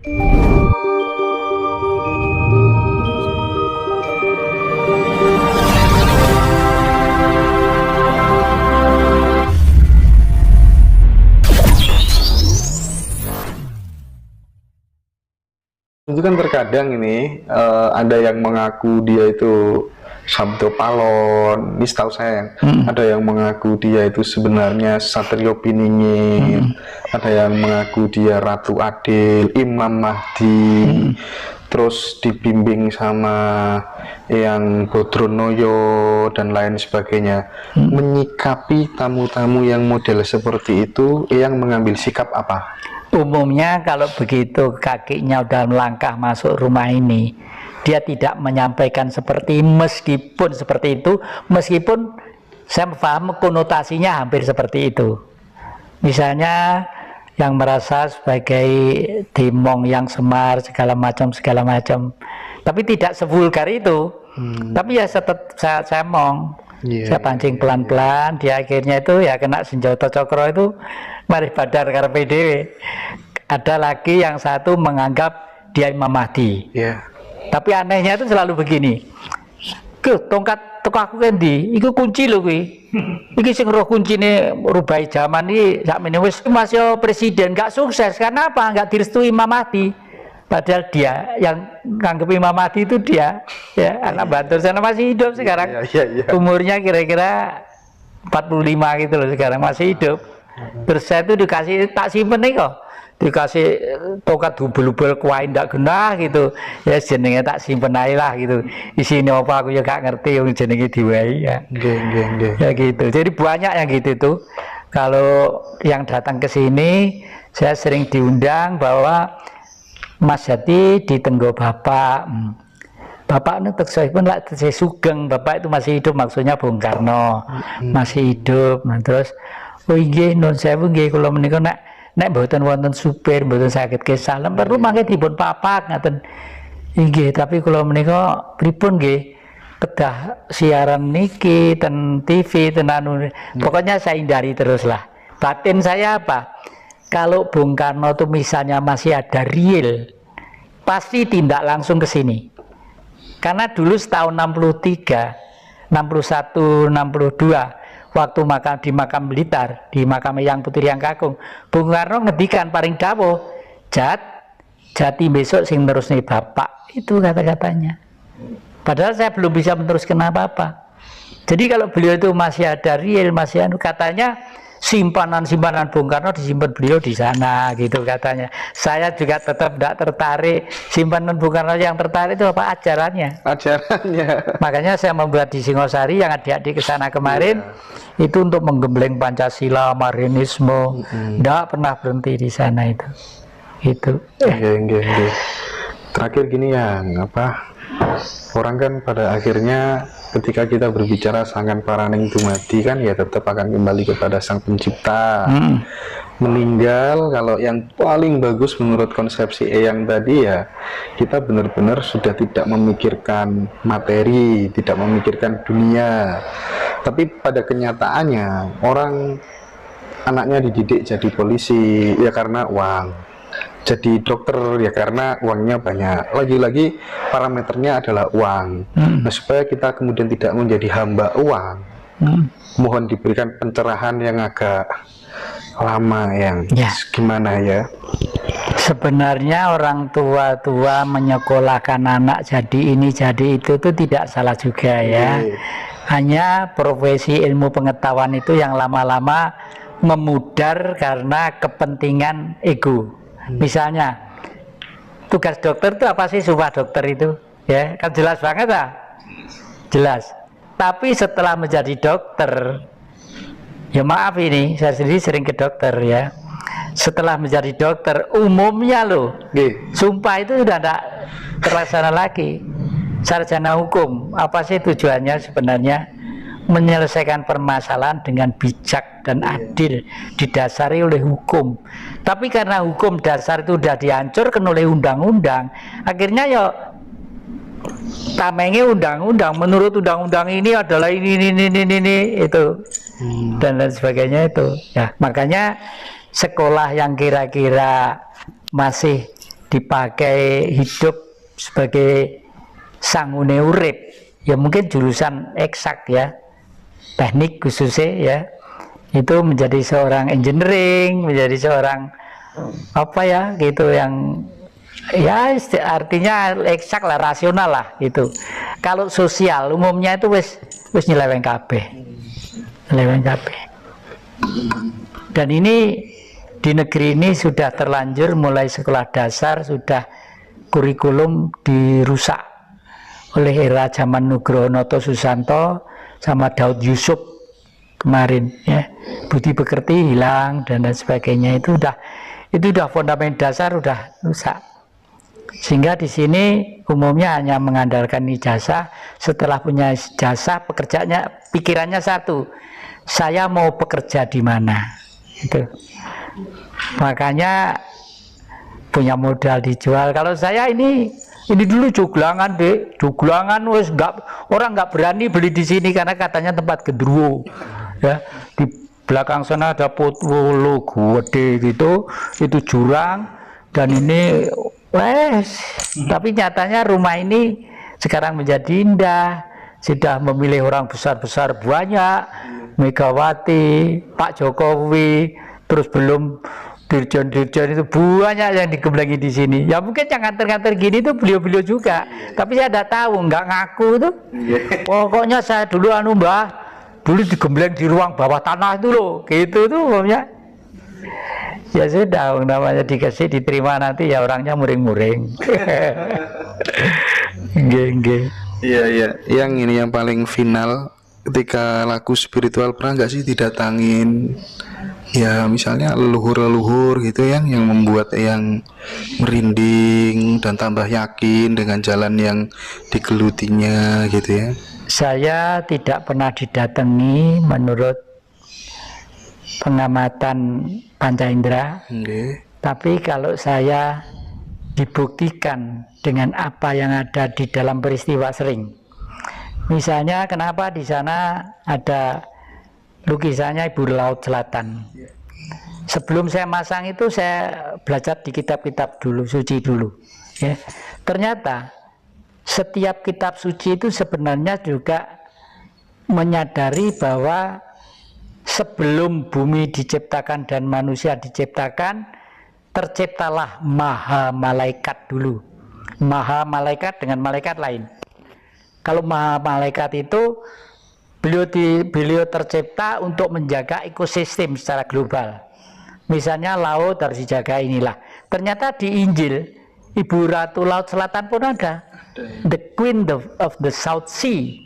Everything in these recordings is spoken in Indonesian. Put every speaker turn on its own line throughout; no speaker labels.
Itu kan terkadang ini ada yang mengaku dia itu Sabdo Palon, ini setahu saya ada yang mengaku dia itu sebenarnya Satrio Piningit, ada yang mengaku dia Ratu Adil, Imam Mahdi, terus dibimbing sama yang Bodronoyo dan lain sebagainya. Menyikapi tamu-tamu yang model seperti itu, yang mengambil sikap apa?
Umumnya kalau begitu kakinya udah melangkah masuk rumah ini, dia tidak menyampaikan meskipun seperti itu, meskipun saya paham konotasinya hampir seperti itu. Misalnya yang merasa sebagai demong yang semar segala macam, tapi tidak sevulgar itu. Tapi ya saya mong, saya pancing pelan-pelan, dia akhirnya itu ya kena senjata cokro itu. Mari badar karepe dhewe. Ada lagi yang satu menganggap dia Imam Mahdi. Tapi anehnya itu selalu begini. Tongkat teko aku kendi, iku kunci lho kuwi. Iki sing roh kuncine rubai zaman iki sakmene wis Mas yo presiden gak sukses. Karena apa? Enggak direstui Imam Mahdi. Padahal dia yang nganggep Imam Mahdi itu dia, ya anak bantu sana masih hidup sekarang. Umurnya kira-kira 45 gitu loh sekarang masih hidup. Terus saya itu dikasih tak simpen nih kok, dikasih tongkat dubel-dubel kuain ndak genah gitu, ya jenenge tak simpen aja lah gitu. Isinya apa aku ya gak ngerti, yang jenenge diwai ya. Ya gitu. Jadi banyak yang gitu tuh. Kalau yang datang ke sini, saya sering diundang bahwa Mas Jati ditenggo bapak. Bapak ini teksahipun lah saya sugeng, bapak itu masih hidup, maksudnya Bung Karno masih hidup. Nah, terus oh iya, non sewu nggih kula menika nek mboten wonten supir, mboten saged kesalem perlu mangke dipun papak ngaten. Nggih, tapi kula menika pripun nggih kedah siaran niki ten TV ten anu. Pokoknya saya hindari terus lah. Batin saya apa? Kalau Bung Karno tuh misalnya masih ada real, pasti tindak langsung ke sini. Karena dulu setahun 63, 61, 62 waktu di makam Blitar, di makam Yang Putri Yang Kakung, Bung Karno ngedikan paling dawuh, Jati besok sing terus nih bapak, itu kata-katanya. Padahal saya belum bisa meneruskan apa-apa. Jadi kalau beliau itu masih ada real, masih anu, katanya simpanan Bung Karno disimpan beliau di sana gitu katanya. Saya juga tetap tidak tertarik. Simpanan Bung Karno yang tertarik itu apa? Ajarannya. Makanya saya membuat di Singosari yang adik-adik ke sana kemarin itu untuk menggembleng Pancasila, Marinisme. Tidak pernah berhenti di sana itu. Itu.
Terakhir gini ya, orang kan pada akhirnya ketika kita berbicara Sangkan Paraning Dumadi kan ya tetap akan kembali kepada Sang Pencipta. Meninggal, kalau yang paling bagus menurut konsepsi Eyang tadi ya, kita benar-benar sudah tidak memikirkan materi, tidak memikirkan dunia. Tapi pada kenyataannya orang anaknya dididik jadi polisi ya karena uang, jadi dokter ya karena uangnya banyak. Lagi-lagi parameternya adalah uang. Nah, supaya kita kemudian tidak menjadi hamba uang, mohon diberikan pencerahan yang agak lama yang gimana ya.
Sebenarnya orang tua menyekolahkan anak jadi ini jadi itu tidak salah juga ya. Hanya profesi ilmu pengetahuan itu yang lama-lama memudar karena kepentingan ego. Misalnya tugas dokter itu apa sih? Sumpah dokter itu ya kan jelas banget lah, jelas. Tapi setelah menjadi dokter, ya maaf ini saya sendiri sering ke dokter ya, setelah menjadi dokter umumnya loh sumpah itu sudah tidak terlaksana lagi. Sarjana hukum apa sih tujuannya sebenarnya? Menyelesaikan permasalahan dengan bijak dan adil, didasari oleh hukum. Tapi karena hukum dasar itu sudah dihancurkan oleh undang-undang, akhirnya ya tamenge undang-undang, menurut undang-undang ini adalah ini itu dan lain sebagainya itu ya. Makanya sekolah yang kira-kira masih dipakai hidup sebagai sangune urip, ya mungkin jurusan eksak ya, teknik khususnya ya, itu menjadi seorang engineering, menjadi seorang apa ya gitu yang ya artinya eksak lah, rasional lah gitu. Kalau sosial umumnya itu wis nyeleweng kabeh. Nyeleweng kabeh. Dan ini di negeri ini sudah terlanjur mulai sekolah dasar sudah kurikulum dirusak oleh era zaman Nugroho Noto Susanto sama Daud Yusuf kemarin ya. Budi pekerti hilang dan lain sebagainya, itu udah fundament dasar udah rusak. Sehingga di sini umumnya hanya mengandalkan ijazah. Setelah punya ijazah, pikirannya satu, saya mau bekerja di mana. Itu. Makanya punya modal dijual. Kalau saya ini dulu joglangan deh, joglangan wes orang nggak berani beli di sini karena katanya tempat gendruwo. Ya, di belakang sana ada potwolo gede gitu, itu jurang dan ini tapi nyatanya rumah ini sekarang menjadi indah, sudah memilih orang besar-besar banyak, Megawati, Pak Jokowi, terus belum dirjen-dirjen itu banyak yang digembleng di sini. Ya mungkin yang nganter-nganter gini tuh beliau-beliau juga, tapi saya tidak tahu, nggak ngaku tuh. Pokoknya saya dulu Mbah, dulu digembleng di ruang bawah tanah itu loh, gitu tuh umumnya. Ya sudah, namanya dikasih diterima nanti ya orangnya muring-muring. Geng.
Iya. Yang ini yang paling final ketika laku spiritual, pernah nggak sih didatangin ya misalnya leluhur-leluhur gitu yang membuat yang merinding dan tambah yakin dengan jalan yang digelutinya gitu ya?
Saya tidak pernah didatangi menurut pengamatan panca indera. Tapi kalau saya dibuktikan dengan apa yang ada di dalam peristiwa sering. Misalnya kenapa di sana ada lukisannya Ibu Laut Selatan. Sebelum saya masang itu saya belajar di kitab-kitab dulu, suci dulu. Ya. Ternyata setiap kitab suci itu sebenarnya juga menyadari bahwa sebelum bumi diciptakan dan manusia diciptakan, terciptalah maha malaikat dulu. Maha malaikat dengan malaikat lain. Kalau maha malaikat itu beliau tercipta untuk menjaga ekosistem secara global. Misalnya laut harus dijaga inilah. Ternyata di Injil Ibu Ratu Laut Selatan pun ada. The Queen of the South Sea.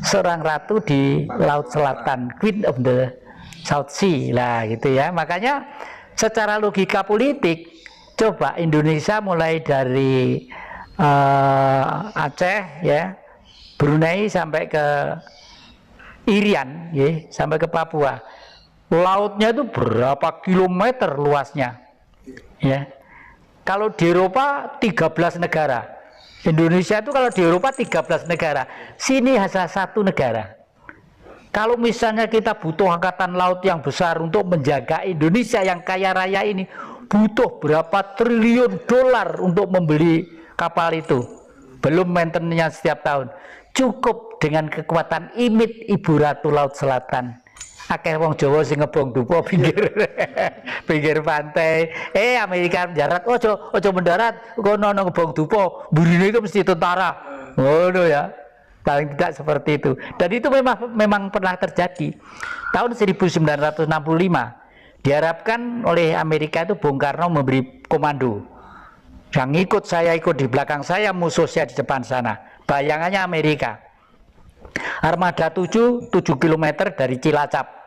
Seorang ratu di Laut Selatan, Queen of the South Sea lah gitu ya. Makanya secara logika politik, coba Indonesia mulai dari Aceh ya, Brunei sampai ke Irian ya, sampai ke Papua. Lautnya itu berapa kilometer luasnya ya. Kalau di Eropa 13 negara. Indonesia itu kalau di Eropa 13 negara. Sini hanya satu negara. Kalau misalnya kita butuh angkatan laut yang besar untuk menjaga Indonesia yang kaya raya ini, butuh berapa triliun dolar untuk membeli kapal itu. Belum maintenance setiap tahun. Cukup dengan kekuatan imit Ibu Ratu Laut Selatan. Akeh wong Jawa sing ngebong dupo pinggir pantai. Amerika mendarat, ojo mendarat, kono ngebong dupo, burine itu mesti tentara. Ngono ya. Paling tidak seperti itu. Dan itu memang pernah terjadi. Tahun 1965 diharapkan oleh Amerika itu Bung Karno memberi komando. Yang saya ikut di belakang saya, musuhnya di depan sana. Bayangannya Amerika. Armada 7 km dari Cilacap.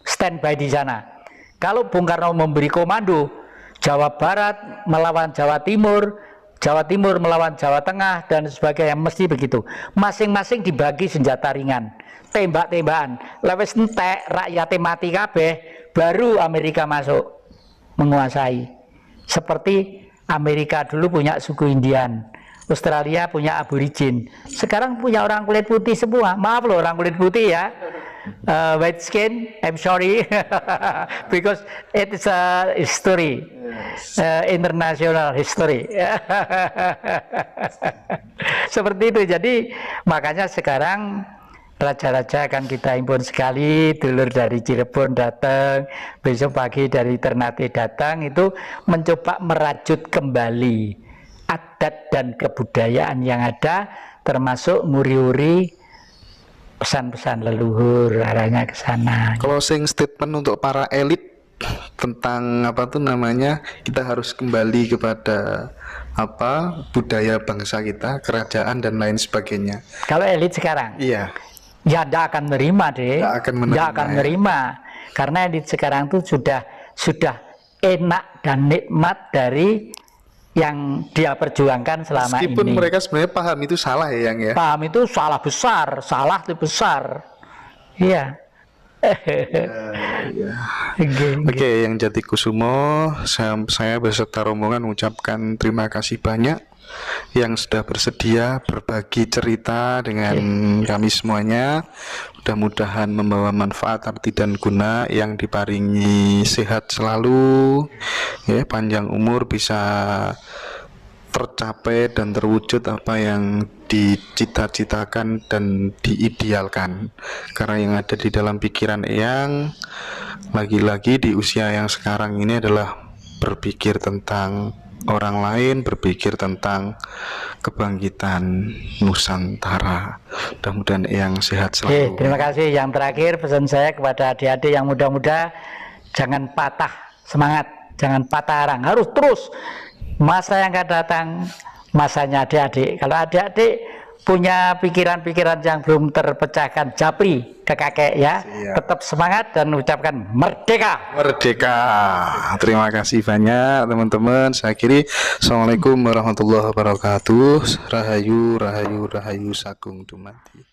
Standby di sana. Kalau Bung Karno memberi komando, Jawa Barat melawan Jawa Timur, Jawa Timur melawan Jawa Tengah dan sebagainya, mesti begitu. Masing-masing dibagi senjata ringan, tembak-tembakan. Lewes entek rakyatnya mati kabeh, baru Amerika masuk menguasai. Seperti Amerika dulu punya suku Indian, Australia punya aborigin, sekarang punya orang kulit putih semua. Maaf loh orang kulit putih ya, white skin, I'm sorry because it is a history. international history. Seperti itu. Jadi makanya sekarang raja-raja akan kita impun sekali, dulur dari Cirebon datang, besok pagi dari Ternate datang, itu mencoba merajut kembali adat dan kebudayaan yang ada, termasuk nguri-uri pesan-pesan leluhur, arahnya ke sana.
Closing statement untuk para elit tentang apa tuh namanya, kita harus kembali kepada apa budaya bangsa kita, kerajaan dan lain sebagainya.
Kalau elit sekarang,
Iya.
ya tidak akan menerima deh,
Nggak akan menerima,
nggak akan menerima, karena elit sekarang tuh sudah enak dan nikmat dari yang dia perjuangkan selama
Meskipun
ini.
mereka sebenarnya paham itu salah ya, Yang ya.
Paham itu salah besar, salah itu besar. Iya.
Oke, yang Jatikusumo, saya beserta rombongan mengucapkan terima kasih banyak yang sudah bersedia berbagi cerita dengan kami semuanya. Mudah-mudahan membawa manfaat, arti dan guna, yang diparingi sehat selalu, ya, panjang umur, bisa tercapai dan terwujud apa yang dicita-citakan dan diidealkan. Karena yang ada di dalam pikiran Eyang lagi-lagi di usia yang sekarang ini adalah berpikir tentang orang lain, berpikir tentang kebangkitan Nusantara. Mudah-mudahan Eyang sehat selalu.
Terima kasih. Yang terakhir pesan saya kepada adik-adik yang muda-muda, jangan patah semangat, jangan patah arang, harus terus. Masa yang akan datang, masanya adik-adik. Kalau adik-adik punya pikiran-pikiran yang belum terpecahkan, japri ke kakek ya.
Siap.
Tetap semangat dan ucapkan merdeka.
Merdeka. Terima kasih banyak teman-teman. Saya akhiri. Assalamualaikum warahmatullahi wabarakatuh. Rahayu, rahayu, rahayu, sagung dumadi.